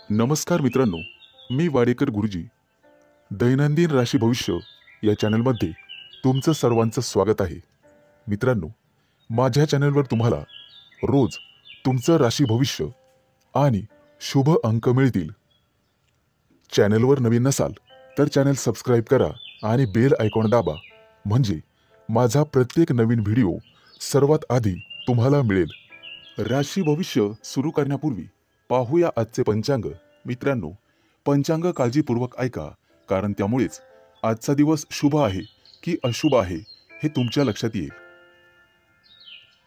नमस्कार मित्रांनो, मी वाडेकर गुरुजी. दैनंदिन राशी भविष्य या चॅनलमध्ये तुमचं सर्वांचं स्वागत आहे. मित्रांनो, माझ्या चॅनलवर तुम्हाला रोज तुमचं राशी भविष्य आणि शुभ अंक मिळतील. चॅनलवर नवीन नसाल तर चॅनल सबस्क्राईब करा आणि बेल आयकॉन दाबा, म्हणजे माझा प्रत्येक नवीन व्हिडिओ सर्वात आधी तुम्हाला मिळेल. राशी भविष्य सुरू करण्यापूर्वी पाहूया आजचे पंचांग. मित्रांनो, पंचांग काळजीपूर्वक ऐका, कारण त्यामुळेच आजचा दिवस शुभ आहे की अशुभ आहे हे तुमच्या लक्षात येईल.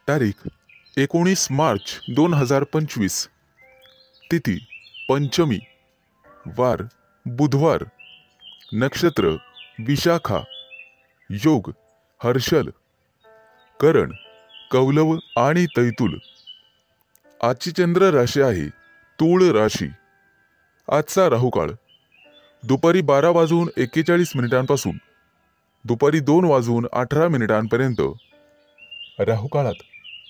तारीख 19 मार्च 2025. तिथी पंचमी, वार बुधवार, नक्षत्र विशाखा, योग हर्षल, करण कौलव आणि तैतुल. आजची चंद्र राशी आहे तूळ राशी. आजचा राहुकाळ दुपारी 12:41 पासून दुपारी 2:18 राहुकाळात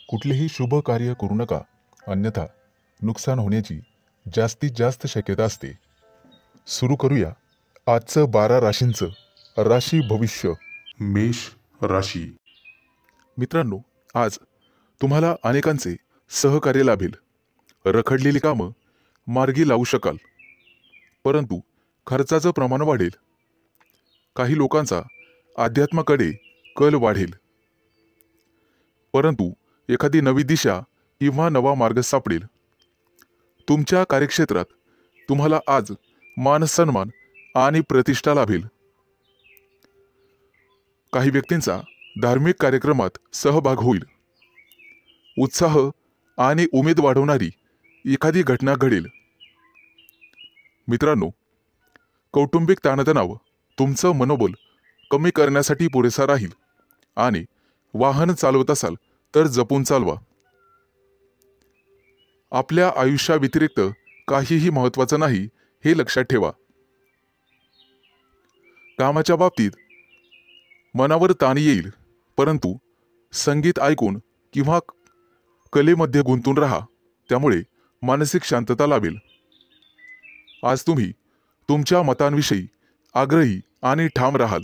कुठलेही शुभ कार्य करू नका, अन्यथा नुकसान होण्याची जास्तीत जास्त शक्यता असते. सुरू करूया आजचं 12 राशींचं राशी भविष्य. मेष राशी. मित्रांनो, आज तुम्हाला अनेकांचे सहकार्य लाभेल. रखडलेली कामं मार्गी लावू शकाल, परंतु खर्चाचं प्रमाण वाढेल. काही लोकांचा अध्यात्माकडे कल वाढेल, परंतु एखादी नवी दिशा किंवा नवा मार्ग सापडेल. तुमच्या कार्यक्षेत्रात तुम्हाला आज मानसन्मान आणि प्रतिष्ठा लाभेल. काही व्यक्तींचा धार्मिक कार्यक्रमात सहभाग होईल. उत्साह आणि उमेद वाढवणारी एखादी घटना घडेल. मित्रांनो, कौटुंबिक ताणतणाव तुमचं मनोबल कमी करण्यासाठी पुरेसा राहील आणि वाहन चालवत असाल तर जपून चालवा. आपल्या आयुष्याव्यतिरिक्त काहीही महत्त्वाचं नाही हे लक्षात ठेवा. कामाच्या बाबतीत मनावर ताण येईल, परंतु संगीत ऐकून किंवा कलेमध्ये गुंतून राहा, त्यामुळे मानसिक शांतता लाभेल. आज तुम्ही तुमच्या मतांविषयी आग्रही आणि ठाम राहाल.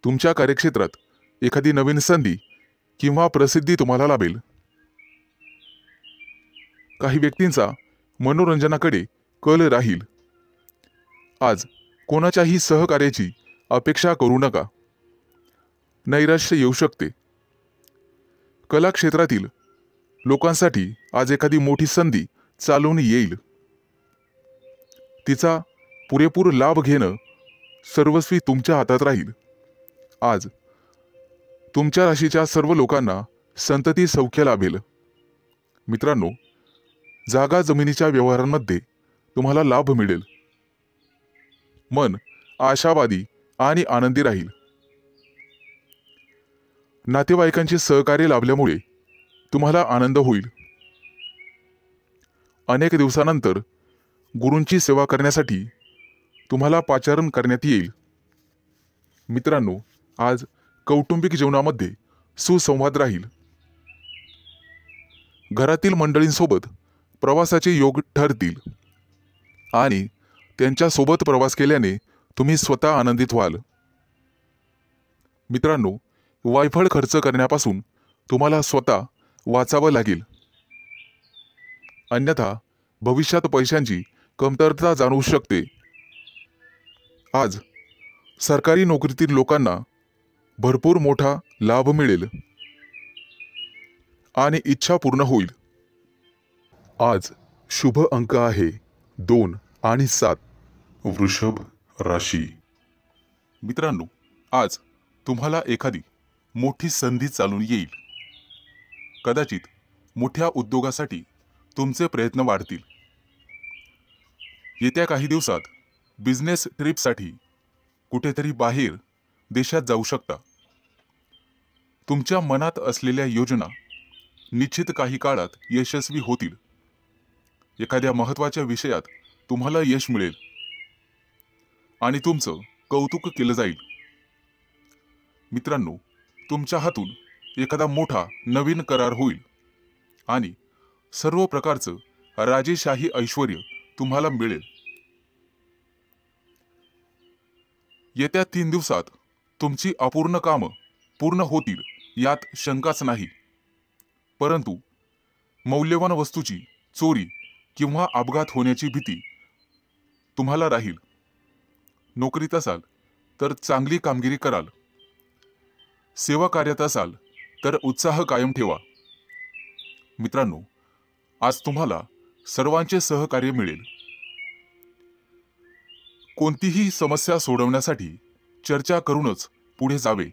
तुमच्या कार्यक्षेत्रात एखादी नवीन संधी किंवा प्रसिद्धी तुम्हाला लाभेल. काही व्यक्तींचा मनोरंजनाकडे कल राहील. आज कोणाच्याही सहकार्याची अपेक्षा करू नका, नैराश्य येऊ शकते. कला क्षेत्रातील लोकांसाठी आज एखादी मोठी संधी चालून येईल. तिचा पुरेपूर लाभ घेणं सर्वस्वी तुमच्या हातात राहील. आज तुमच्या राशीच्या सर्व लोकांना संतती सौख्य लाभेल. मित्रांनो, जागा जमिनीच्या व्यवहारांमध्ये तुम्हाला लाभ मिळेल. मन आशावादी आणि आनंदी राहील. नातेवाईकांचे सहकार्य लाभल्यामुळे तुम्हाला आनंद होईल. अनेक दिवसानंतर गुरूंची सेवा करण्यासाठी तुम्हाला पाचारण करण्यात येईल. मित्रांनो, आज कौटुंबिक जीवनामध्ये सुसंवाद राहील. घरातील मंडळींसोबत प्रवासाचे योग ठरतील आणि त्यांच्यासोबत प्रवास केल्याने तुम्ही स्वतः आनंदित व्हाल. मित्रांनो, वायफळ खर्च करण्यापासून तुम्हाला स्वतः वाचावं लागेल, अन्यथा भविष्यात पैशांची कमतरता जाणवू शकते. आज सरकारी नोकरीतील लोकांना भरपूर मोठा लाभ मिळेल आणि इच्छा पूर्ण होईल. आज शुभ अंक आहे 2 आणि 7. वृषभ राशी. मित्रांनो, आज तुम्हाला एखादी मोठी संधी चालून येईल. कदाचित मोठ्या उद्योगासाठी तुमचे प्रयत्न वाढतील. येत्या काही दिवसात बिझनेस ट्रिपसाठी कुठेतरी बाहेर देशात जाऊ शकता. तुमच्या मनात असलेल्या योजना निश्चित काही काळात यशस्वी होतील. एखाद्या महत्त्वाच्या विषयात तुम्हाला यश मिळेल आणि तुमचं कौतुक केलं जाईल. मित्रांनो, तुमच्या हातून एखादा मोठा नवीन करार होईल आणि सर्व प्रकारचं राजेशाही ऐश्वर्य तुम्हाला मिळेल। येत्या 3 दिवसात तुमची अपूर्ण कामं पूर्ण होतील यात शंकाच नाही, परंतु मौल्यवान वस्तूची चोरी किंवा अपघात होण्याची भीती तुम्हाला राहील। नोकरीत असाल तर चांगली कामगिरी कराल, सेवा कार्यात असाल तर उत्साह कायम ठेवा। मित्रांनो, आज तुम्हाला सर्वांचे सहकार्य मिळेल। कोणतीही समस्या सोडवण्यासाठी चर्चा करूनच पुढे जावे।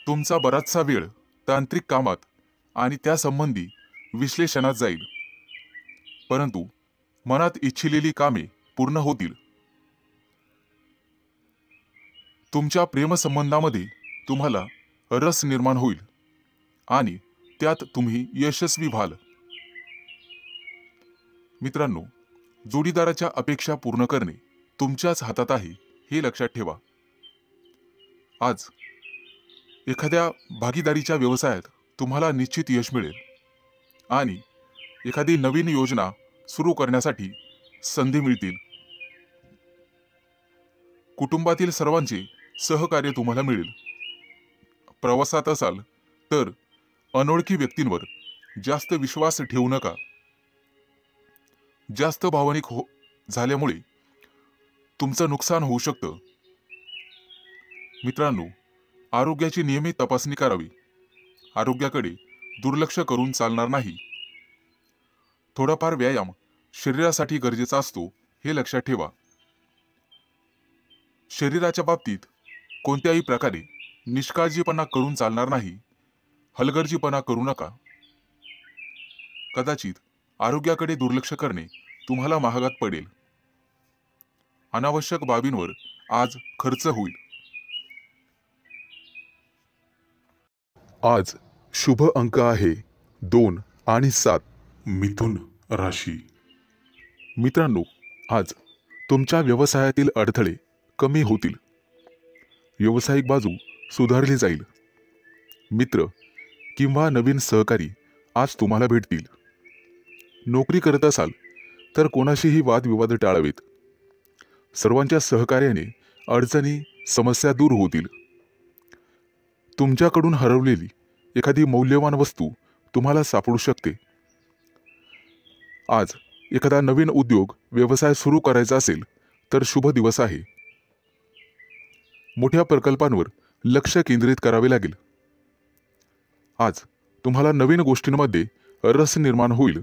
तुमचा बराचसा वेळ तांत्रिक कामात आणि त्यासंबंधी विश्लेषणात जाईल, परंतु मनात इच्छिलेली कामे पूर्ण होतील। तुमच्या प्रेमसंबंधामध्ये तुम्हाला रस निर्माण होईल आणि त्यात तुम्ही यशस्वी व्हाल। मित्रांनो, जोडीदाराच्या अपेक्षा पूर्ण करणे तुमच्याच हातात आहे हे लक्षात ठेवा। आज एखाद्या भागीदारीच्या व्यवसायात तुम्हाला निश्चित यश मिळेल आणि एखादी नवीन योजना सुरू करण्यासाठी संधी मिळतील। कुटुंबातील सर्वांचे सहकार्य तुम्हाला मिळेल। प्रवासात असाल तर अनोळखी व्यक्तींवर जास्त विश्वास ठेवू नका। जास्त भावनिक झाल्यामुळे तुमचं नुकसान होऊ शकतं। मित्रांनो, आरोग्याची नियमित तपासणी करावी। आरोग्याकडे दुर्लक्ष करून चालणार नाही। थोडाफार व्यायाम शरीरासाठी गरजेचा असतो हे लक्षात ठेवा। शरीराच्या बाबतीत कोणत्याही प्रकारे निष्काळजीपणा करून चालणार नाही, हलगर्जीपणा करू नका। कदाचित आरोग्याकडे दुर्लक्ष करणे तुम्हाला महागात पडेल। अनावश्यक बाबींवर आज खर्च होईल। आज शुभ अंक आहे 2 आणि 7। मिथुन राशी। मित्रांनो, आज तुमच्या व्यवसायातील अडथळे कमी होतील। व्यावसायिक बाजू सुधारली जाईल। मित्र किंवा नवीन सहकारी आज तुम्हाला भेटतील। नोकरी करत असाल तर कोणाशीही वादविवाद टाळावेत। सर्वांच्या सहकार्याने अडचणी समस्या दूर होतील। तुमच्याकडून हरवलेली एखादी मौल्यवान वस्तू तुम्हाला सापडू शकते। आज एखादा नवीन उद्योग व्यवसाय सुरू करायचा असेल तर शुभ दिवस आहे। मोठ्या प्रकल्पांवर लक्ष केंद्रित करावे लागेल। आज तुम्हाला नवीन गोष्टींमध्ये रस निर्माण होईल।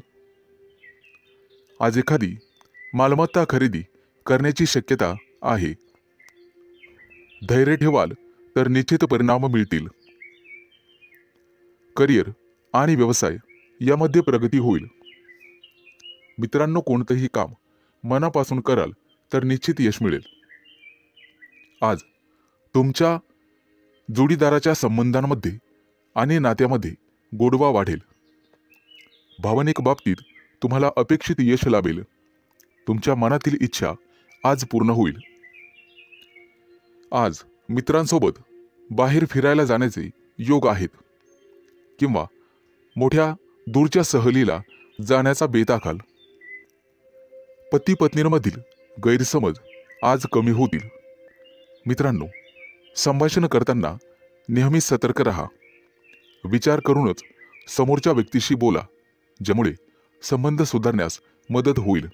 आज एखादी मालमत्ता खरेदी करण्याची शक्यता आहे। धैर्य ठेवाल तर निश्चित परिणाम मिळतील। करिअर आणि व्यवसाय यामध्ये प्रगती होईल। मित्रांनो, कोणतेही काम मनापासून कराल तर निश्चित यश मिळेल। आज तुमच्या जोडीदाराच्या संबंधांमध्ये आणि नात्यामध्ये गोडवा वाढेल। भावनिक बाबतीत तुम्हाला अपेक्षित यश लाभेल। तुमच्या मनातील इच्छा आज पूर्ण होईल। आज मित्रांसोबत बाहेर फिरायला जाण्याचे योग आहेत किंवा मोठ्या दूरच्या सहलीला जाण्याचा बेत आखाल। पती पत्नींमधील गैरसमज आज कमी होतील। मित्रांनो, संभाषण करताना नेहमी सतर्क राहा। विचार करूनच समोरच्या व्यक्तीशी बोला, ज्यामुळे संबंध सुधारण्यास मदत होईल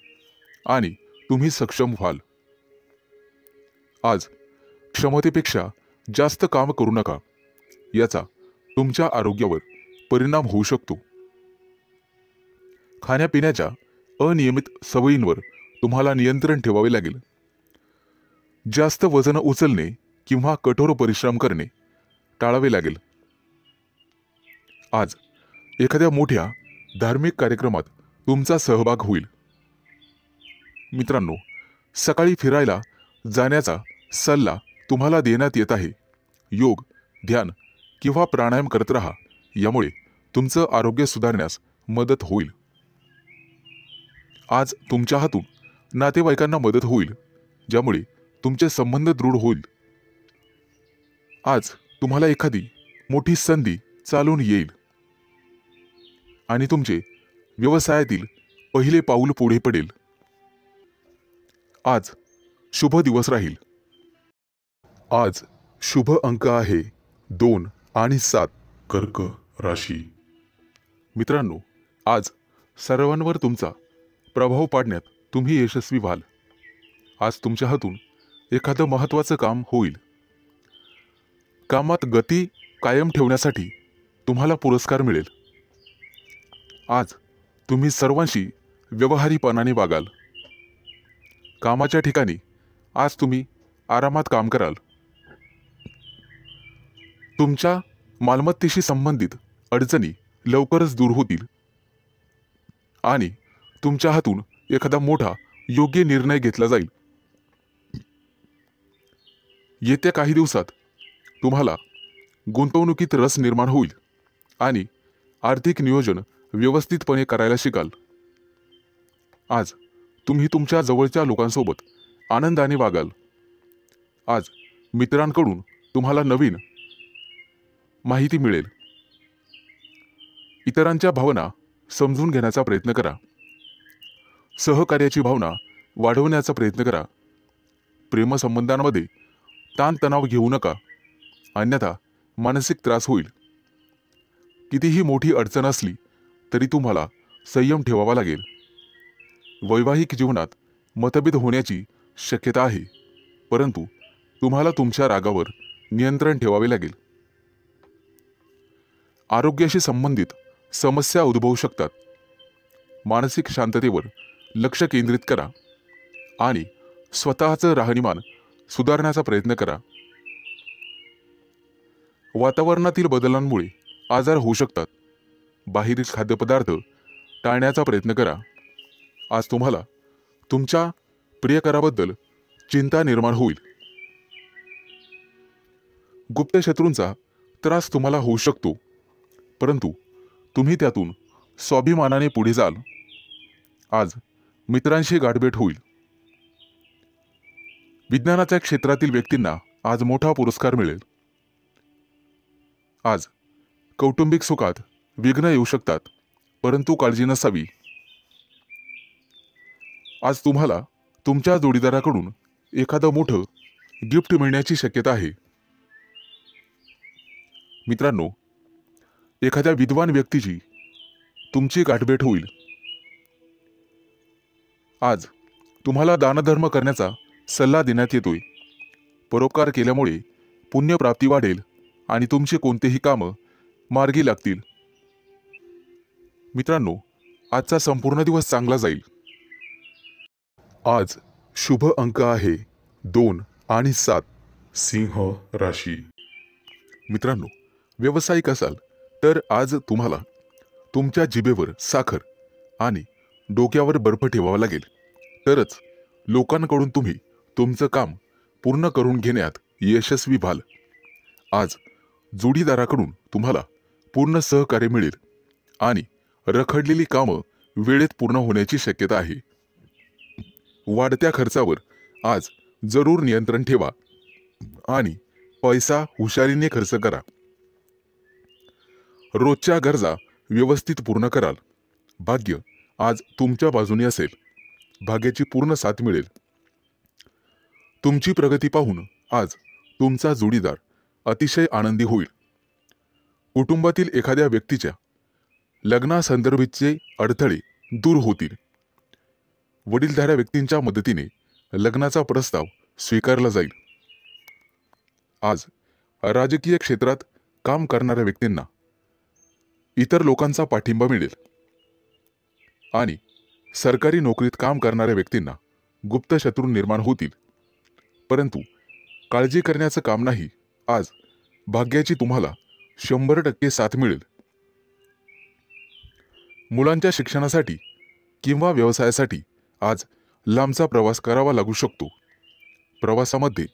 आणि तुम्ही सक्षम व्हाल। आज क्षमतेपेक्षा जास्त काम करू नका, याचा तुमच्या आरोग्यावर परिणाम होऊ शकतो। खाण्यापिण्याच्या अनियमित सवयींवर तुम्हाला नियंत्रण ठेवावे लागेल। जास्त वजन उचलणे किंवा कठोर परिश्रम करणे टाळावे लागेल। आज एखाद्या मोठ्या धार्मिक कार्यक्रमात तुमचा सहभाग होईल। मित्रांनो, सकाळी फिरायला जाण्याचा सल्ला तुम्हाला देण्यात येत आहे। योग, ध्यान किंवा प्राणायाम करत राहा, यामुळे तुमचं आरोग्य सुधारण्यास मदत होईल। आज तुमच्या हातून नातेवाईकांना मदत होईल, ज्यामुळे तुमचे संबंध दृढ होईल। आज तुम्हाला एखादी मोठी संधी चालून येईल आणि तुमचे व्यवसायातील पहिले पाऊल पुढे पडेल. आज शुभ दिवस राहील. आज शुभ अंक आहे 2 आणि 7. कर्क राशी. मित्रांनो, आज सर्वांवर तुमचा प्रभाव पाडण्यात तुम्ही यशस्वी व्हाल. आज तुमच्या हातून एखादं महत्त्वाचं काम होईल. कामात गती कायम ठेवण्यासाठी तुम्हाला पुरस्कार मिळेल. आज तुम्ही सर्वांशी व्यवहारीपणाने वागाल. कामाच्या ठिकाणी आज तुम्ही आरामात काम कराल. तुमच्या मालमत्तेशी संबंधित अडचणी लवकरच दूर होतील आणि तुमच्या हातून एखादा मोठा योग्य निर्णय घेतला जाईल. येत्या काही दिवसात तुम्हाला गुंतवणुकीत रस निर्माण होईल आणि आर्थिक नियोजन व्यवस्थितपणे करायला शिकाल. आज तुम्ही तुमच्या जवळच्या लोकांसोबत आनंदाने वागाल. आज मित्रांकडून तुम्हाला नवीन माहिती मिळेल. इतरांच्या भावना समजून घेण्याचा प्रयत्न करा. सहकार्याची भावना वाढवण्याचा प्रयत्न करा. प्रेमसंबंधांमध्ये ताणतणाव घेऊ नका, अन्यथा मानसिक त्रास होईल. कितीही मोठी अडचण असली तरी तुम्हाला संयम ठेवावा लागेल. वैवाहिक जीवनात मतभेद होण्याची शक्यता आहे, परंतु तुम्हाला तुमच्या रागावर नियंत्रण ठेवावे लागेल. आरोग्याशी संबंधित समस्या उद्भवू शकतात. मानसिक शांततेवर लक्ष केंद्रित करा आणि स्वतःचं राहणीमान सुधारण्याचा प्रयत्न करा. वातावरणातील बदलांमुळे आजार होऊ शकतात. बाहेरील खाद्यपदार्थ टाळण्याचा प्रयत्न करा. आज तुम्हाला तुमच्या प्रियकराबद्दल चिंता निर्माण होईल. गुप्त शत्रूंचा त्रास तुम्हाला होऊ शकतो, परंतु तुम्ही त्यातून स्वाभिमानाने पुढे जाल. आज मित्रांशी गाठभेट होईल. विज्ञानाच्या क्षेत्रातील व्यक्तींना आज मोठा पुरस्कार मिळेल. आज कौटुंबिक सुखात विघ्न येऊ शकतात, परंतु काळजी नसावी. आज तुम्हाला तुमच्या जोडीदाराकडून एखादं मोठं गिफ्ट मिळण्याची शक्यता आहे. मित्रांनो, एखाद्या विद्वान व्यक्तीची तुमची गाठभेट होईल. आज तुम्हाला दानधर्म करण्याचा सल्ला देण्यात येतोय. परोपकार केल्यामुळे पुण्यप्राप्ती वाढेल आणि तुमची कोणतेही कामं मार्गी लागतील. मित्रांनो, आजचा संपूर्ण दिवस चांगला जाईल. आज शुभ अंक आहे 2 आणि 7. सिंह राशी. मित्रांनो, व्यावसायिक असाल तर आज तुम्हाला तुमच्या जिभेवर साखर आणि डोक्यावर बर्फ ठेवावा लागेल, तरच लोकांकडून तुम्ही तुमचं काम पूर्ण करून घेण्यात यशस्वी व्हाल. आज जोडीदाराकडून तुम्हाला पूर्ण सहकार्य मिळेल आणि रखडलेली कामं वेळेत पूर्ण होण्याची शक्यता आहे. वाढत्या खर्चावर आज जरूर नियंत्रण ठेवा आणि पैसा हुशारीने खर्च करा. रोजच्या गरजा व्यवस्थित पूर्ण कराल. भाग्य आज तुमच्या बाजूने असेल. भाग्याची पूर्ण साथ मिळेल. तुमची प्रगती पाहून आज तुमचा जोडीदार अतिशय आनंदी होईल. कुटुंबातील एखाद्या व्यक्तीच्या लग्नासंदर्भाचे अडथळे दूर होतील. वडीलधाऱ्या व्यक्तींच्या मदतीने लग्नाचा प्रस्ताव स्वीकारला जाईल. आज राजकीय क्षेत्रात काम करणाऱ्या व्यक्तींना इतर लोकांचा पाठिंबा मिळेल आणि सरकारी नोकरीत काम करणाऱ्या व्यक्तींना गुप्त शत्रू निर्माण होतील, परंतु काळजी करण्याचं काम नाही. आज भाग्याची तुम्हाला 100% साथ मिळेल. मुलांच्या शिक्षणासाठी किंवा व्यवसायासाठी आज लांबचा प्रवास करावा लागू शकतो. प्रवासामध्ये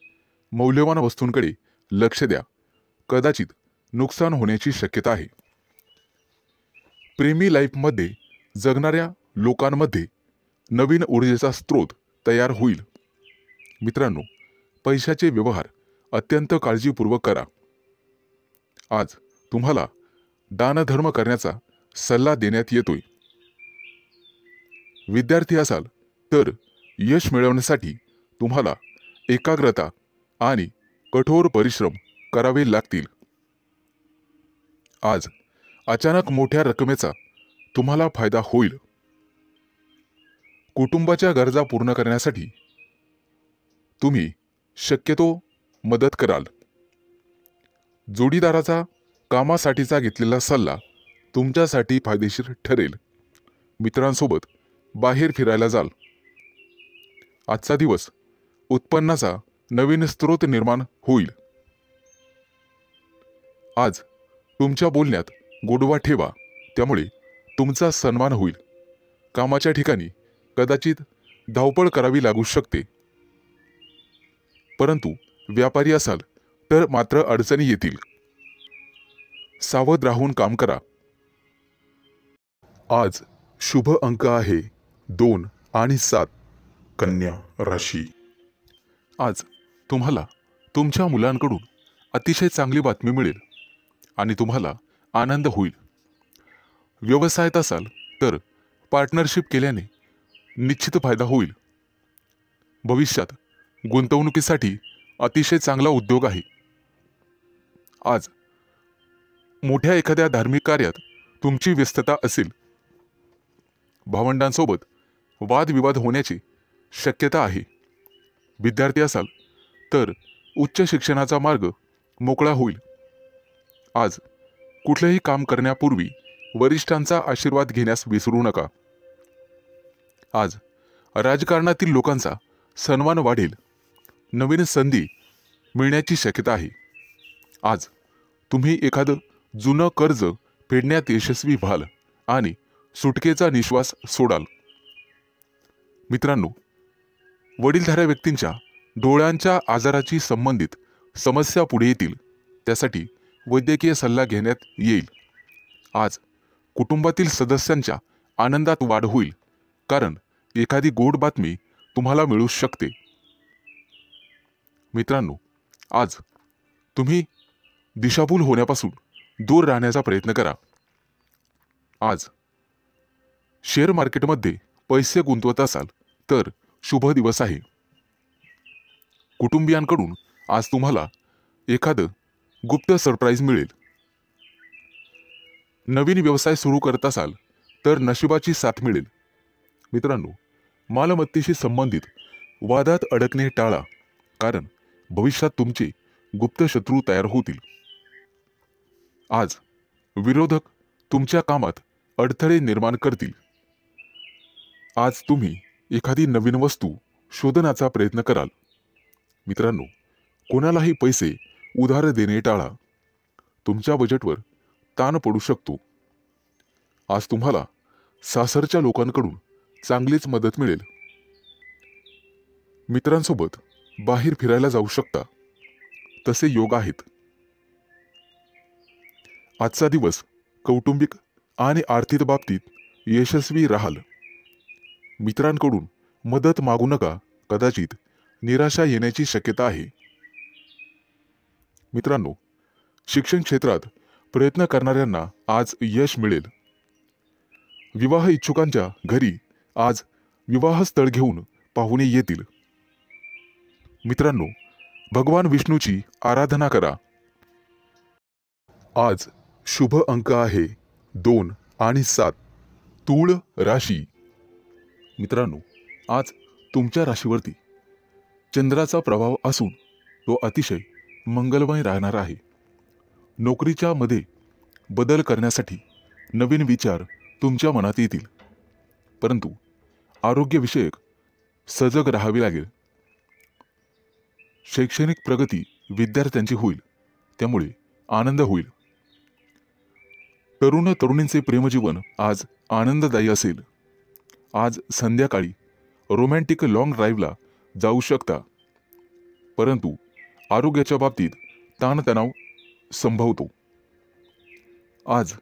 मौल्यवान वस्तूंकडे लक्ष द्या. कदाचित नुकसान होण्याची शक्यता आहे. प्रेमी लाईफमध्ये जगणाऱ्या लोकांमध्ये नवीन ऊर्जेचा स्रोत तयार होईल. मित्रांनो, पैशाचे व्यवहार अत्यंत काळजीपूर्वक करा. आज तुम्हाला दानधर्म करण्याचा सल्ला देण्यात येतोय. विद्यार्थी असाल तर यश मिळवण्यासाठी तुम्हाला एकाग्रता आणि कठोर परिश्रम करावे लागतील। आज अचानक मोठ्या रकमेचा तुम्हाला फायदा होईल। कुटुंबाच्या गरजा पूर्ण करण्यासाठी तुम्ही शक्यतो मदत कराल। जोडीदाराचा कामासाठीचा घेतलेला सल्ला तुमच्यासाठी फायदेशीर ठरेल। मित्रांसोबत बाहेर फिरायला जाल। आजचा दिवस उत्पन्नाचा नवीन स्रोत निर्माण होईल। आज तुमच्या बोलण्यात गोडवा ठेवा, त्यामुळे तुमचा सन्मान होईल। कामाच्या ठिकाणी कदाचित धावपळ करावी लागू शकते, परंतु व्यापारी असाल तर मात्र अडचणी येतील। सावध राहून काम करा। आज शुभ अंक आहे 2 आणि 7। कन्या राशी। आज तुम्हाला तुमच्या मुलांकडून अतिशय चांगली बातमी मिळेल आणि तुम्हाला आनंद होईल। व्यवसायात असाल तर पार्टनरशिप केल्याने निश्चित फायदा होईल। भविष्यात गुंतवणुकीसाठी अतिशय चांगला उद्योग आहे। आज मोठ्या एखाद्या धार्मिक कार्यात तुमची व्यस्तता असेल। भावंडांसोबत वादविवाद होण्याची शक्यता आहे। विद्यार्थी असाल तर उच्च शिक्षणाचा मार्ग मोकळा होईल। आज कुठलेही काम करण्यापूर्वी वरिष्ठांचा आशीर्वाद घेण्यास विसरू नका। आज राजकारणातील लोकांचा सन्मान वाढेल। नवीन संधी मिळण्याची शक्यता आहे। आज तुम्ही एखादं जुनं कर्ज फेडण्यात यशस्वी व्हाल आणि सुटकेचा निश्वास सोडाल। मित्रांनो, वडीलधाऱ्या व्यक्तींच्या डोळ्यांच्या आजाराची संबंधित समस्या पुढे येतील, त्यासाठी वैद्यकीय सल्ला घेण्यात येईल। आज कुटुंबातील सदस्यांच्या आनंदात वाढ होईल, कारण एखादी गोड बातमी तुम्हाला मिळू शकते। मित्रांनो, आज तुम्ही दिशाभूल होण्यापासून दूर राहण्याचा प्रयत्न करा। आज शेअर मार्केटमध्ये पैसे गुंतवत असाल तर शुभ दिवस आहे। कुटुंबियांकडून आज तुम्हाला एखादं गुप्त सरप्राईज मिळेल। नवीन व्यवसाय सुरू करत असाल तर नशिबाची साथ मिळेल। मित्रांनो, मालमत्तेशी संबंधित वादात अडकणे टाळा, कारण भविष्यात तुमचे गुप्त शत्रू तयार होतील। आज विरोधक तुमच्या कामात अडथळे निर्माण करतील। आज तुम्ही एखादी नवीन वस्तू शोधण्याचा प्रयत्न कराल। मित्रांनो, कोणालाही पैसे उधार देणे टाळा, तुमच्या बजेटवर ताण पडू शकतो। आज तुम्हाला सासरच्या लोकांकडून चांगलीच मदत मिळेल। मित्रांसोबत बाहेर फिरायला जाऊ शकता, तसे योग आहेत। आजचा दिवस कौटुंबिक आणि आर्थिक बाबतीत यशस्वी राहाल। मित्रांकडून मदत मागू नका, कदाचित निराशा येण्याची शक्यता आहे। मित्रांनो, शिक्षण क्षेत्रात प्रयत्न करणाऱ्यांना आज यश मिळेल। विवाह इच्छुकांच्या घरी आज विवाहस्थळ घेऊन पाहुणे येतील। मित्रांनो, भगवान विष्णूची आराधना करा। आज शुभ अंक आहे 2 आणि 7। तूळ राशी। मित्रांनो, आज तुमच्या राशीवरती चंद्राचा प्रभाव असून तो अतिशय मंगलमय राहणार आहे। नोकरीच्या मध्ये बदल करण्यासाठी नवीन विचार तुमच्या मनात येतील, परंतु आरोग्यविषयक सजग राहावे लागेल। शैक्षणिक प्रगती विद्यार्थ्यांची होईल, त्यामुळे आनंद होईल। तरुण तरुणींचे प्रेमजीवन आज आनंददायी असेल। आज संध्याकाळी रोमॅन्टिक लॉंग ड्राईव्हला जाऊ शकता, परंतु आरोग्याच्या बाबतीत ताणतणाव संभवतो। आज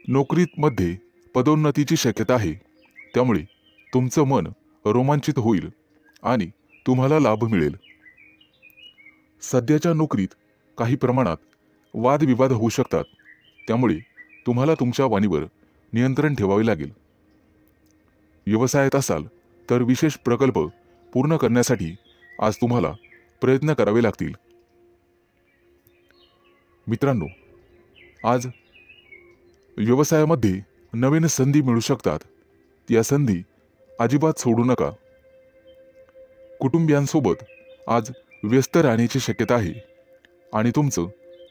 नोकरीमध्ये पदोन्नतीची शक्यता आहे, त्यामुळे तुमचं मन रोमांचित होईल आणि तुम्हाला लाभ मिळेल। सध्याच्या नोकरीत काही प्रमाणात वादविवाद होऊ शकतात, त्यामुळे तुम्हाला तुमच्या वाणीवर नियंत्रण ठेवावे लागेल। व्यवसायात असाल तर विशेष प्रकल्प पूर्ण करण्यासाठी आज तुम्हाला प्रयत्न करावे लागतील. मित्रांनो, आज व्यवसायामध्ये नवीन संधी मिळू शकतात. या संधी अजिबात सोडू नका. कुटुंबियांसोबत आज व्यस्त राहण्याची शक्यता आहे आणि तुमचं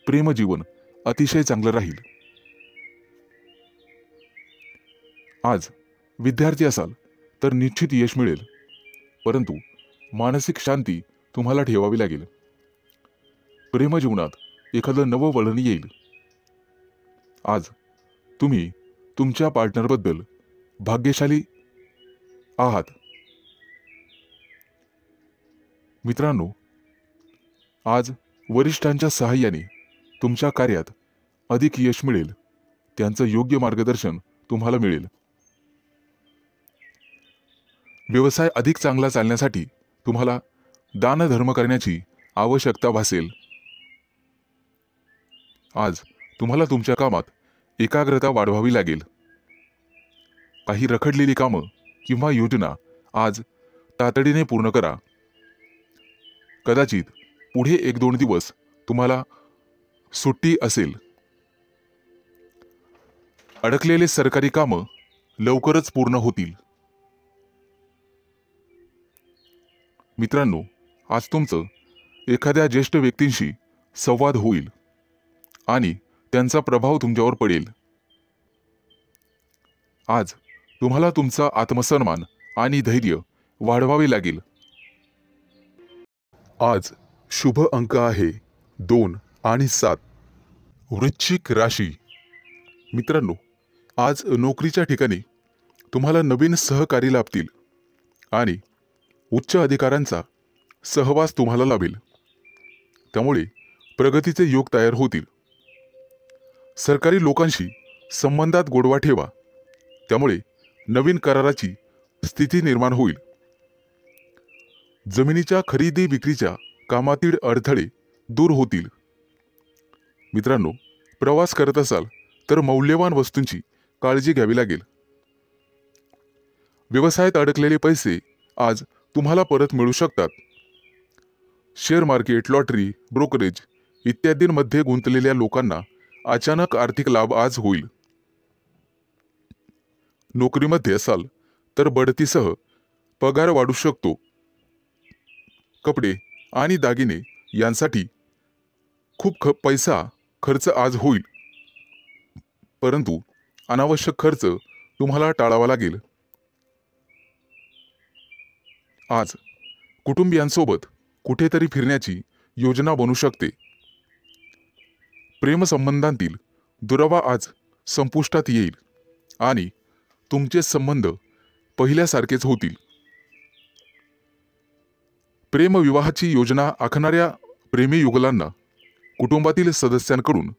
प्रेमजीवन अतिशय चांगलं राहील. आज विद्यार्थी असाल तर निश्चित यश मिळेल, परंतु मानसिक शांती तुम्हाला ठेवावी लागेल. प्रेमजीवनात एखादं नवं वळण येईल. आज तुम्ही तुमच्या पार्टनरबद्दल भाग्यशाली आहात. मित्रांनो, आज वरिष्ठांच्या सहाय्याने तुमच्या कार्यात अधिक यश मिळेल. त्यांचं योग्य मार्गदर्शन तुम्हाला मिळेल. व्यवसाय अधिक चांगला चालण्यासाठी तुम्हाला दानधर्म करण्याची आवश्यकता भासेल. आज तुम्हाला तुमच्या कामात एकाग्रता वाढवावी लागेल. काही रखडलेली कामं किंवा योजना आज तातडीने पूर्ण करा. कदाचित पुढे 1-2 दिवस तुम्हाला सुट्टी असेल. अडकलेले सरकारी कामं लवकरच पूर्ण होतील. मित्रांनो, आज तुमचं एखाद्या ज्येष्ठ व्यक्तींशी संवाद होईल आणि त्यांचा प्रभाव तुमच्यावर पडेल. आज तुम्हाला तुमचा आत्मसन्मान आणि धैर्य वाढवावे लागेल. आज शुभ अंक आहे 2 आणि 7. वृश्चिक राशी. मित्रांनो, आज नोकरीच्या ठिकाणी तुम्हाला नवीन सहकारी लाभतील आणि उच्च अधिकाऱ्यांचा सहवास तुम्हाला लाभेल. त्यामुळे प्रगतीचे योग तयार होतील. सरकारी लोकांशी संबंधात गोडवा ठेवा. त्यामुळे नवीन कराराची स्थिती निर्माण होईल. जमिनीच्या खरेदी विक्रीच्या कामातील अडथळे दूर होतील. मित्रांनो, प्रवास करत असाल तर मौल्यवान वस्तूंची काळजी घ्यावी लागेल. व्यवसायात अडकलेले पैसे आज तुम्हाला परत मिळू शकतात. शेअर मार्केट, लॉटरी, ब्रोकरेज इत्यादींमध्ये गुंतलेल्या लोकांना अचानक आर्थिक लाभ आज होईल. नोकरीमध्ये असाल तर बढतीसह पगार वाढू शकतो. कपडे आणि दागिने यांसाठी खूप पैसा खर्च आज होईल, परंतु अनावश्यक खर्च तुम्हाला टाळावा लागेल. आज कुटुंबियांसोबत कुठेतरी फिरण्याची योजना बनू शकते. प्रेमसंबंधांतील दुरावा आज संपुष्टात येईल आणि तुमचे संबंध पहिल्यासारखेच होतील. प्रेमविवाहाची योजना आखणाऱ्या प्रेमी युगलांना कुटुंबातील सदस्यांकडून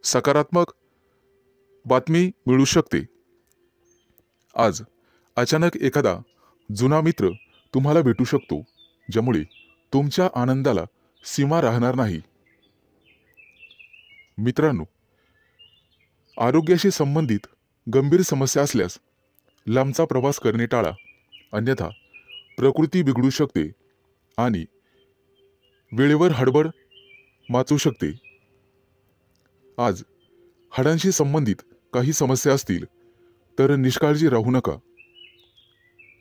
सकारात्मक बातमी मिळू शकते. आज अचानक एखादा जुना मित्र तुम्हाला भेटू शकतो, ज्यामुळे तुमच्या आनंदाला सीमा राहणार नाही. मित्रांनो, आरोग्याशी संबंधित गंभीर समस्या असल्यास लांबचा प्रवास करणे टाळा, अन्यथा प्रकृती बिघडू शकते आणि वेळेवर हडबड माचू शकते. आज हाडांशी संबंधित काही समस्या असतील तर निष्काळजी राहू नका.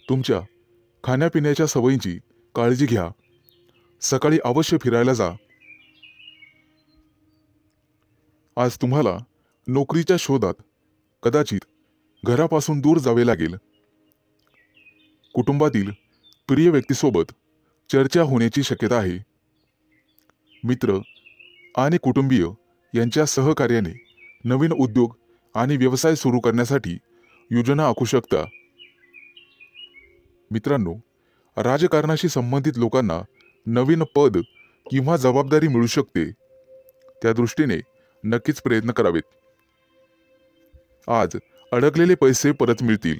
तुमच्या खाण्यापिण्याच्या सवयींची काळजी घ्या. सकाळी अवश्य फिरायला जा. आज तुम्हाला नोकरीच्या शोधात कदाचित घरापासून दूर जावे लागेल. कुटुंबातील प्रिय व्यक्तीसोबत चर्चा होण्याची शक्यता आहे. मित्र आणि कुटुंबीय यांच्या सहकार्याने नवीन उद्योग आणि व्यवसाय सुरू करण्यासाठी योजना आखू शकता. मित्रांनो, राजकारणाशी संबंधित लोकांना नवीन पद किंवा जबाबदारी मिळू शकते. त्या दृष्टीने नक्कीच प्रयत्न करावेत. आज अडकलेले पैसे परत मिळतील.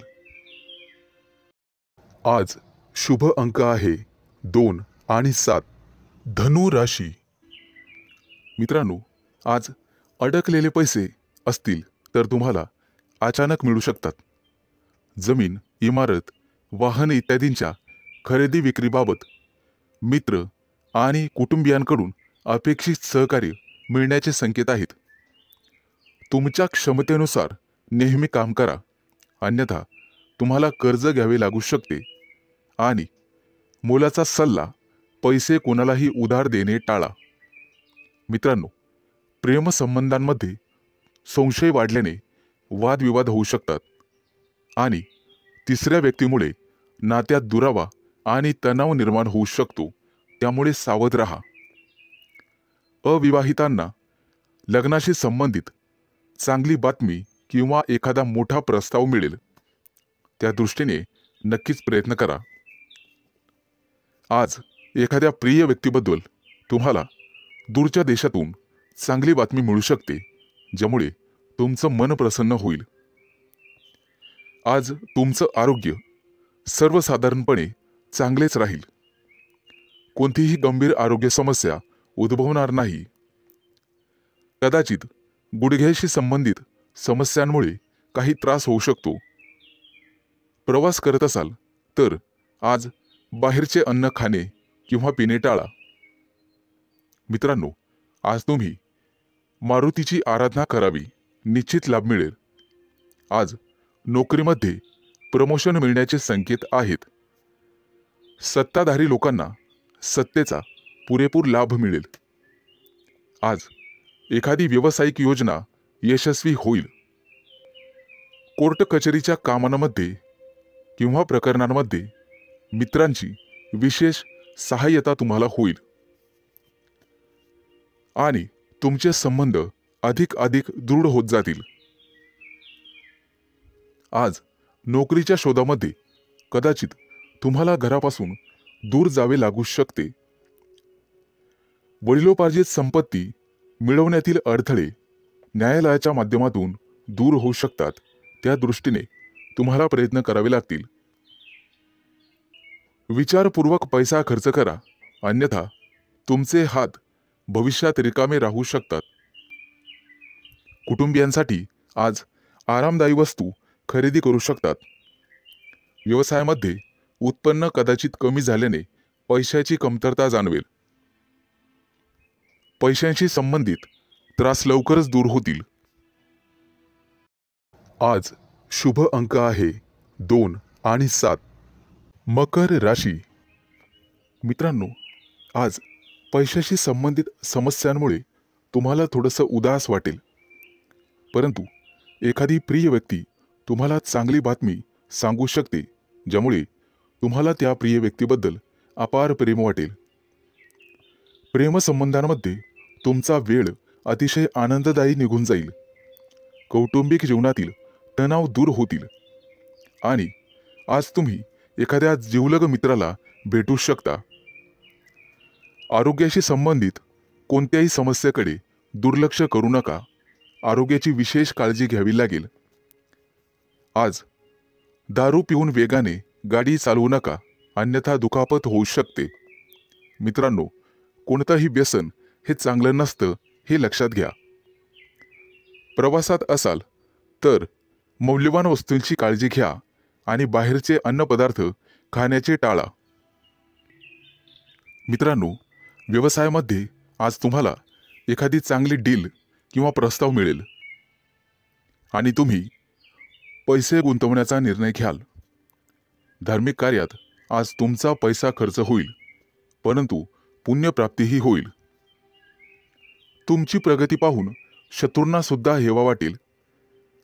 आज शुभ अंक आहे 2 आणि 7. धनु राशी. मित्रांनो, आज अडकलेले पैसे असतील तर तुम्हाला अचानक मिळू शकतात. जमीन, इमारत वाहन इत्यादींच्या खरेदी विक्रीबाबत मित्र आणि कुटुंबियांकडून अपेक्षित सहकार्य मिळण्याचे संकेत आहेत. तुमच्या क्षमतेनुसार नेहमी काम करा, अन्यथा तुम्हाला कर्ज घ्यावे लागू शकते. आणि मोलाचा सल्ला, पैसे कोणालाही उधार देणे टाळा. मित्रांनो, प्रेमसंबंधांमध्ये संशय वाढल्याने वादविवाद होऊ शकतात आणि तिसऱ्या व्यक्तीमुळे नात्यात दुरावा आणि तणाव निर्माण होऊ शकतो. त्यामुळे सावध राहा. अविवाहितांना लग्नाशी संबंधित चांगली बातमी किंवा एखादा मोठा प्रस्ताव मिळेल. त्या दृष्टीने नक्कीच प्रयत्न करा. आज एखाद्या प्रिय व्यक्तीबद्दल तुम्हाला दूरच्या देशातून चांगली बातमी मिळू शकते, ज्यामुळे तुमचं मन प्रसन्न होईल. आज तुमचं आरोग्य सर्वसाधारणपणे चांगलेच राहील. कोणतीही गंभीर आरोग्य समस्या उद्भवणार नाही. कदाचित गुडघ्याशी संबंधित समस्यांमुळे काही त्रास होऊ शकतो. प्रवास करत असाल तर आज बाहेरचे अन्न खाणे किंवा पिणे टाळा. मित्रांनो, आज तुम्ही मारुतीची आराधना करावी, निश्चित लाभ मिळेल. आज नोकरीमध्ये प्रमोशन मिळण्याचे संकेत आहेत. सत्ताधारी लोकांना सत्तेचा पुरेपूर लाभ मिळेल. आज एखादी व्यावसायिक योजना यशस्वी होईल. कोर्ट कचेरीच्या कामांमध्ये किंवा प्रकरणांमध्ये मित्रांची विशेष सहाय्यता तुम्हाला होईल आणि तुमचे संबंध अधिक दृढ होत जातील. आज नोकरीच्या शोधामध्ये कदाचित तुम्हाला घरापासून दूर जावे लागू शकते. वडिलोपार्जित संपत्ती मिळवण्यातील अडथळे न्यायालयाच्या माध्यमातून दूर होऊ शकतात. त्या दृष्टीने तुम्हाला प्रयत्न करावे लागतील. विचारपूर्वक पैसा खर्च करा, अन्यथा तुमचे हात भविष्यात रिकामे राहू शकतात. कुटुंबियांसाठी आज आरामदायी वस्तू खरेदी करू शकतात. व्यवसायामध्ये उत्पन्न कदाचित कमी झाल्याने पैशाची कमतरता जाणवेल. पैशांशी संबंधित त्रास लवकरच दूर होतील. आज शुभ अंक आहे 2 आणि 7. मकर राशी. मित्रांनो, आज पैशाशी संबंधित समस्यांमुळे तुम्हाला थोडंसं उदास वाटेल, परंतु एखादी प्रिय व्यक्ती तुम्हाला चांगली बातमी सांगू शकते, ज्यामुळे तुम्हाला त्या प्रिय व्यक्तीबद्दल अपार प्रेम वाटेल. प्रेमसंबंधांमध्ये तुमचा वेळ अतिशय आनंददायी निघून जाईल. कौटुंबिक जीवनातील तणाव दूर होतील आणि आज तुम्ही एखाद्या जिवलग मित्राला भेटू शकता. आरोग्याशी संबंधित कोणत्याही समस्येकडे दुर्लक्ष करू नका. आरोग्याची विशेष काळजी घ्यावी लागेल. आज दारू पिऊन वेगाने गाडी चालवू नका, अन्यथा दुखापत होऊ शकते. मित्रांनो, कोणतंही व्यसन हे चांगलं नसतं, हे लक्षात घ्या. प्रवासात असाल तर मौल्यवान वस्तूंची काळजी घ्या आणि बाहेरचे अन्नपदार्थ खाण्याचे टाळा. मित्रांनो, व्यवसायामध्ये आज तुम्हाला एखादी चांगली डील किंवा प्रस्ताव मिळेल आणि तुम्ही पैसे गुंतवण्याचा निर्णय घ्याल. धार्मिक कार्यात आज तुमचा पैसा खर्च होईल, परंतु पुण्यप्राप्तीही होईल. तुमची प्रगती पाहून शत्रूंना सुद्धा हेवा वाटेल.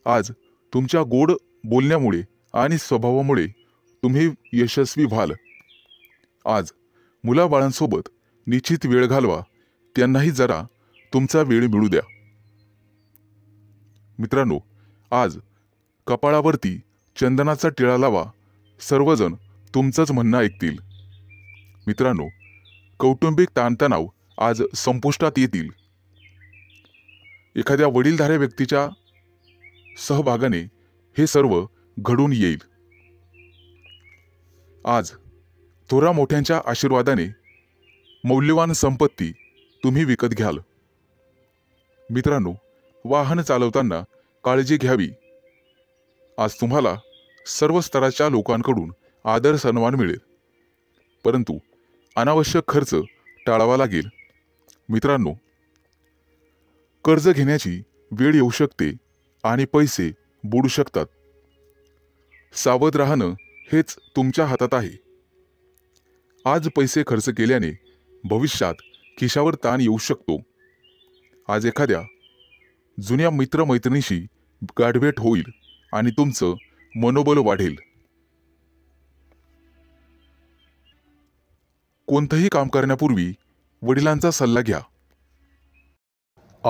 आज तुमच्या गोड बोलण्यामुळे आणि स्वभावामुळे तुम्ही यशस्वी व्हाल. आज मुलाबाळांसोबत निश्चित वेळ घालवा, त्यांनाही जरा तुमचा वेळ मिळू द्या. मित्रांनो, आज कपाळावरती चंदनाचा टिळा लावा, सर्वजण तुमचंच म्हणणं ऐकतील. मित्रांनो, कौटुंबिक ताणतणाव आज संपुष्टात येतील. एखाद्या वडीलधाऱ्या व्यक्तीच्या सहभागाने हे सर्व घडून येईल. आज थोरा मोठ्यांच्या आशीर्वादाने मौल्यवान संपत्ती तुम्ही विकत घ्याल. मित्रांनो, वाहन चालवताना काळजी घ्यावी. आज तुम्हाला सर्व स्तराच्या लोकांकडून आदर सन्मान मिळेल, परंतु अनावश्यक खर्च टाळावा लागेल. मित्रांनो, कर्ज घेण्याची वेळ येऊ शकते आणि पैसे बुडू शकतात. सावध राहणं हेच तुमच्या हातात आहे. आज पैसे खर्च केल्याने भविष्यात खिशावर ताण येऊ शकतो. आज एखाद्या जुन्या मित्रमैत्रिणीशी गाठभेट होईल आणि तुमचं मनोबल वाढेल. कोणतंही काम करण्यापूर्वी वडिलांचा सल्ला घ्या.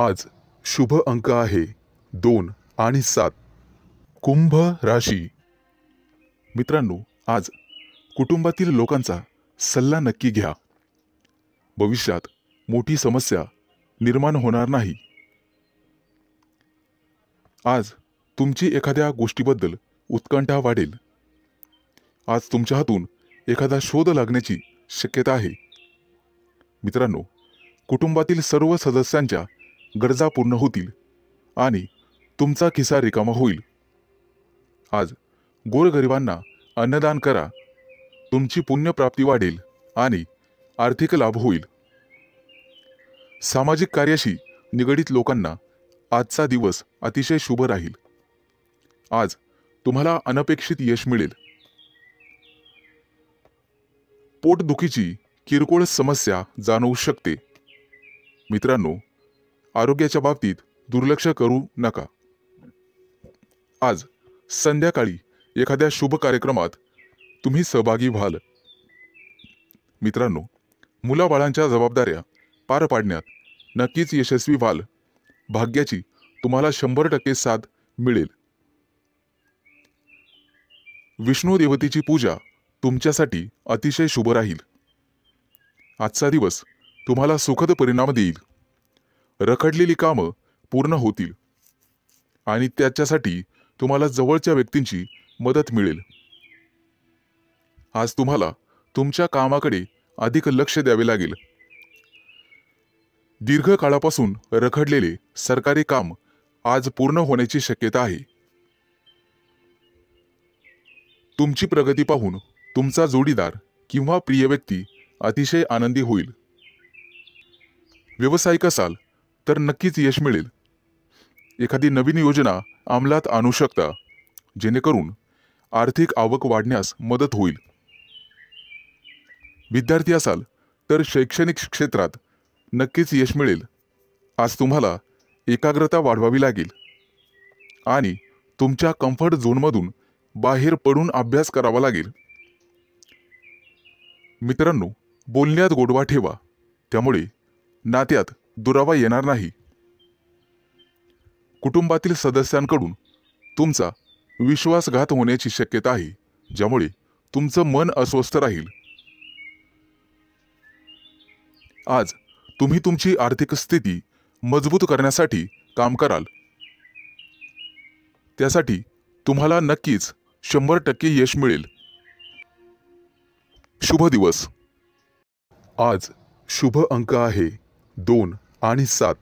आज शुभ अंक आहे 2 आणि 7. कुंभ राशी. मित्रांनो, आज कुटुंबातील लोकांचा सल्ला नक्की घ्या. भविष्यात मोठी समस्या निर्माण होणार नाही. आज तुमची एखाद्या गोष्टीबद्दल उत्कंठा वाढेल. आज तुमच्या हातून एखादा शोध लागण्याची शक्यता आहे. मित्रांनो, कुटुंबातील सर्व सदस्यांच्या गरजा पूर्ण होतील आणि तुमचा खिसा रिकामा होईल. आज गोरगरिबांना अन्नदान करा. तुमची पुण्यप्राप्ती वाढेल आणि आर्थिक लाभ होईल. सामाजिक कार्याशी निगडित लोकांना आजचा दिवस अतिशय शुभ राहील. आज तुम्हाला अनपेक्षित यश मिळेल. पोटदुखीची किरकोळ समस्या जाणवू शकते. मित्रांनो, आरोग्याच्या बाबतीत दुर्लक्ष करू नका. आज संध्याकाळी एखाद्या शुभ कार्यक्रमात तुम्ही सहभागी व्हाल. मित्रांनो, मुलाबाळांच्या जबाबदाऱ्या पार पाडण्यात नक्कीच यशस्वी व्हाल. भाग्याची तुम्हाला 100% साथ मिळेल. विष्णू देवतेची पूजा तुमच्यासाठी अतिशय शुभ राहील. आजचा दिवस तुम्हाला सुखद परिणाम देईल. रखडलेली कामं पूर्ण होतील आणि त्याच्यासाठी तुम्हाला जवळच्या व्यक्तींची मदत मिळेल. आज तुम्हाला तुमच्या कामाकडे अधिक लक्ष द्यावे लागेल. दीर्घकाळापासून रखडलेले सरकारी काम आज पूर्ण होण्याची शक्यता आहे. तुमची प्रगती पाहून तुमचा जोडीदार किंवा प्रिय व्यक्ती अतिशय आनंदी होईल. व्यावसायिक असाल तर नक्कीच यश मिळेल. एखादी नवीन योजना अंमलात आणू शकता, जेणेकरून आर्थिक आवक वाढण्यास मदत होईल. विद्यार्थी असाल तर शैक्षणिक क्षेत्रात नक्कीच यश मिळेल. आज तुम्हाला एकाग्रता वाढवावी लागेल आणि तुमच्या कम्फर्ट झोनमधून बाहेर पडून अभ्यास करावा लागेल. मित्रांनो, बोलण्यात गोडवा ठेवा, त्यामुळे नात्यात दुरावा येणार नाही. कुटुंबातील सदस्यांकडून तुमचा विश्वासघात होण्याची शक्यता आहे, ज्यामुळे तुमचं मन अस्वस्थ राहील. आज तुम्ही तुमची आर्थिक स्थिती मजबूत करण्यासाठी काम कराल. त्यासाठी तुम्हाला नक्कीच 100% यश मिळेल. शुभ दिवस. आज शुभ अंक आहे 2 आणि 7.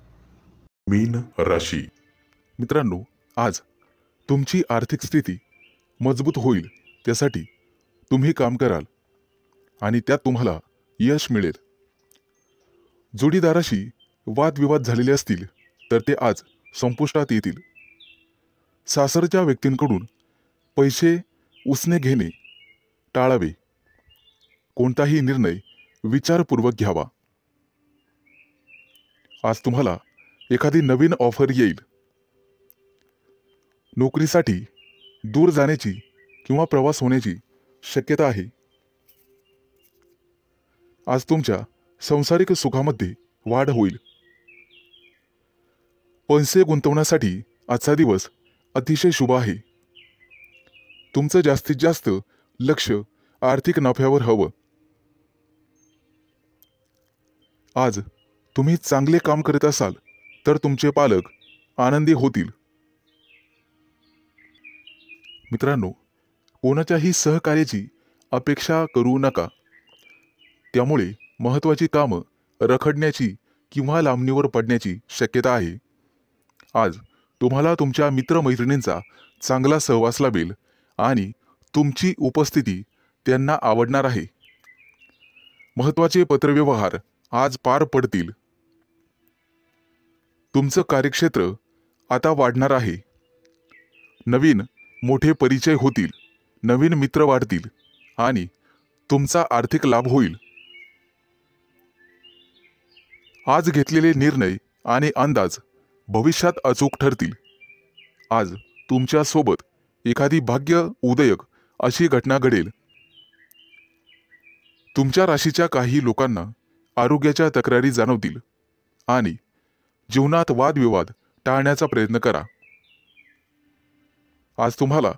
मीन राशी. मित्रांनो, आज तुमची आर्थिक स्थिती मजबूत होईल. त्यासाठी तुम्ही काम कराल आणि त्यात तुम्हाला यश मिळेल. जोडीदाराशी वादविवाद झालेले असतील तर ते आज संपुष्टात येतील. सासरच्या व्यक्तींकडून पैसे उसने घेणे टाळावे. कोणताही निर्णय विचारपूर्वक घ्यावा. आज तुम्हाला एखादी नवीन ऑफर येईल. नोकरीसाठी दूर जाण्याची किंवा प्रवास होण्याची शक्यता आहे. आज तुमच्या सांसारिक सुखामध्ये वाढ होईल. पैसे गुंतवण्यासाठी आजचा दिवस अतिशय शुभ आहे. तुमचं जास्तीत जास्त लक्ष आर्थिक नफ्यावर हवं. आज तुम्ही चांगले काम करत असाल तर तुमचे पालक आनंदी होतील. मित्रांनो, कोणाच्याही सहकार्याची अपेक्षा करू नका. त्यामुळे महत्त्वाची कामं रखडण्याची किंवा लांबणीवर पडण्याची शक्यता आहे. आज तुम्हाला तुमच्या मित्रमैत्रिणींचा चांगला सहवास लाभेल आणि तुमची उपस्थिती त्यांना आवडणार आहे. महत्त्वाचे पत्रव्यवहार आज पार पडतील. तुमचं कार्यक्षेत्र आता वाढणार आहे. नवीन मोठे परिचय होतील, नवीन मित्र वाढतील आणि तुमचा आर्थिक लाभ होईल. आज घेतलेले निर्णय आणि अंदाज भविष्यात अचूक ठरतील. आज तुमच्या सोबत एखादी भाग्य उदयक अशी घटना घडेल. तुमच्या राशीच्या काही लोकांना आरोग्याच्या तक्रारी जाणवतील आणि जीवनात वादविवाद टाळण्याचा प्रयत्न करा. आज तुम्हाला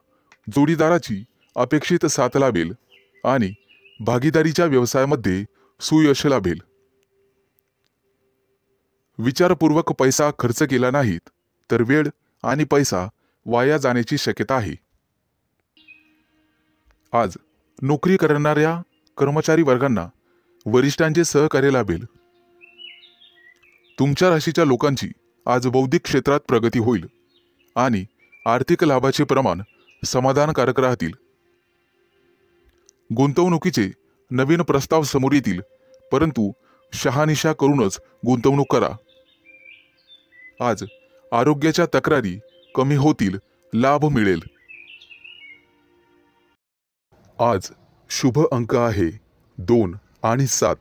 जोडीदाराची अपेक्षित साथ लाभेल आणि भागीदारीच्या व्यवसायामध्ये सुयश लाभेल. विचारपूर्वक पैसा खर्च केला नाहीत तर वेळ आणि पैसा वाया जाण्याची शक्यता आहे. आज नोकरी करणाऱ्या कर्मचारी वर्गांना वरिष्ठांचे सहकार्य लाभेल. तुमच्या राशीच्या लोकांची आज बौद्धिक क्षेत्रात प्रगती होईल आणि आर्थिक लाभाचे प्रमाण समाधानकारक राहतील. गुंतवणुकीचे नवीन प्रस्ताव समोर येतील, परंतु शहानिशा करूनच गुंतवणूक करा. आज आरोग्याच्या तक्रारी कमी होतील, लाभ मिळेल. आज शुभ अंक आहे 2 आणि 7.